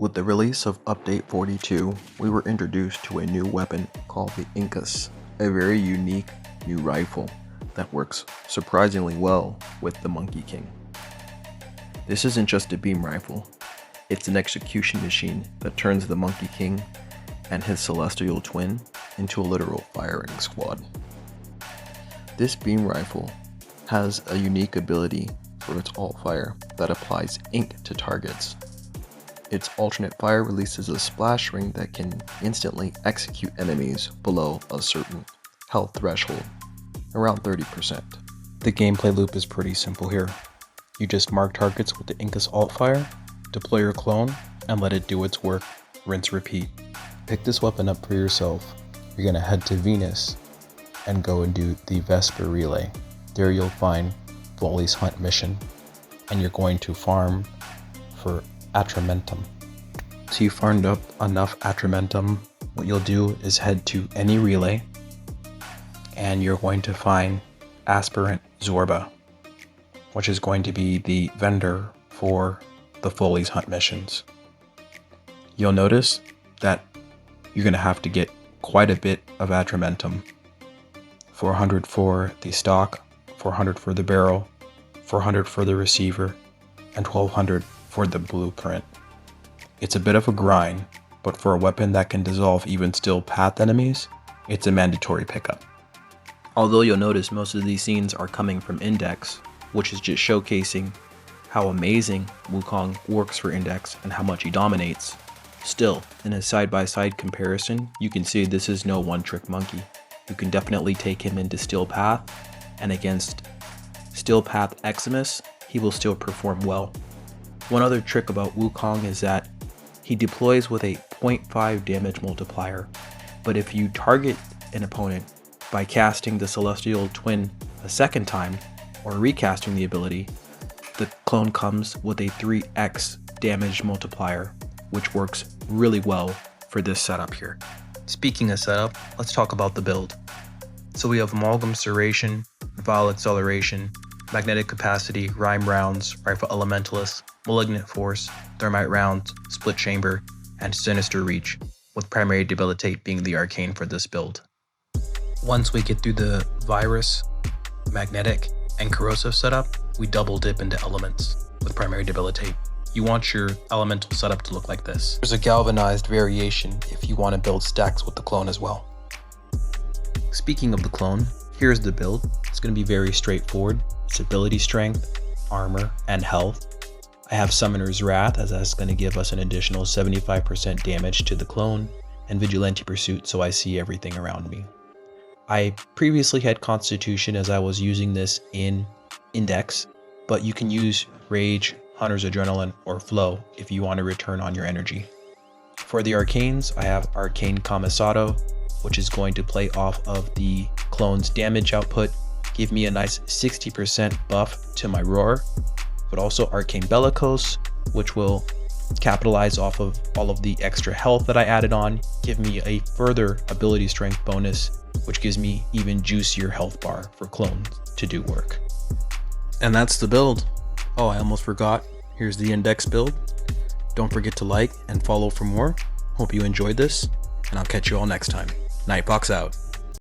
With the release of Update 42, we were introduced to a new weapon called the ENKUAS, a very unique new rifle that works surprisingly well with the Monkey King. This isn't just a beam rifle, it's an execution machine that turns the Monkey King and his celestial twin into a literal firing squad. This beam rifle has a unique ability for its alt fire that applies ink to targets. Its alternate fire releases a splash ring that can instantly execute enemies below a certain health threshold, around 30%. The gameplay loop is pretty simple here. You just mark targets with the ENKUAS alt fire, deploy your clone, and let it do its work, rinse repeat. Pick this weapon up for yourself. You're going to head to Venus and go and do the Vesper Relay. There you'll find Foley's Hunt mission, and you're going to farm for Atramentum. So you farmed up enough Atramentum, what you'll do is head to any relay, and you're going to find Aspirant Zorba, which is going to be the vendor for the Foley's Hunt missions. You'll notice that you're going to have to get quite a bit of Atramentum. 400 for the stock, 400 for the barrel, 400 for the receiver, and 1200 for the blueprint. It's a bit of a grind, but for a weapon that can dissolve even still path enemies, it's a mandatory pickup. Although you'll notice most of these scenes are coming from Index, which is just showcasing how amazing Wukong works for Index and how much he dominates. Still, in a side-by-side comparison, you can see this is no one-trick monkey. You can definitely take him into Steel Path, and against Steel Path Eximus, he will still perform well. One other trick about Wukong is that he deploys with a 0.5 damage multiplier, but if you target an opponent by casting the Celestial Twin a second time, or recasting the ability, the clone comes with a 3x damage multiplier, which works really well for this setup here. Speaking of setup, let's talk about the build. So we have Amalgam Serration, Vile Acceleration, Magnetic Capacity, Rhyme Rounds, Rifle Elementalist, Malignant Force, Thermite Rounds, Split Chamber, and Sinister Reach, with Primary Debilitate being the arcane for this build. Once we get through the Virus, Magnetic, and Corrosive setup, we double dip into Elements with Primary Debilitate. You want your elemental setup to look like this. There's a galvanized variation if you want to build stacks with the clone as well. Speaking of the clone, here's the build. It's going to be very straightforward. It's ability strength, armor, and health. I have Summoner's Wrath, as that's going to give us an additional 75% damage to the clone, and Vigilante Pursuit, so I see everything around me. I previously had Constitution as I was using this in Index, but you can use Rage, Hunter's Adrenaline, or Flow if you want to return on your energy. For the arcanes, I have Arcane Camisado, which is going to play off of the clone's damage output, give me a nice 60% buff to my roar, but also Arcane Bellicose, which will capitalize off of all of the extra health that I added on, give me a further ability strength bonus, which gives me even juicier health bar for clones to do work. And that's the build. Oh, I almost forgot. Here's the Index build. Don't forget to like and follow for more. Hope you enjoyed this, and I'll catch you all next time. Nightbox out.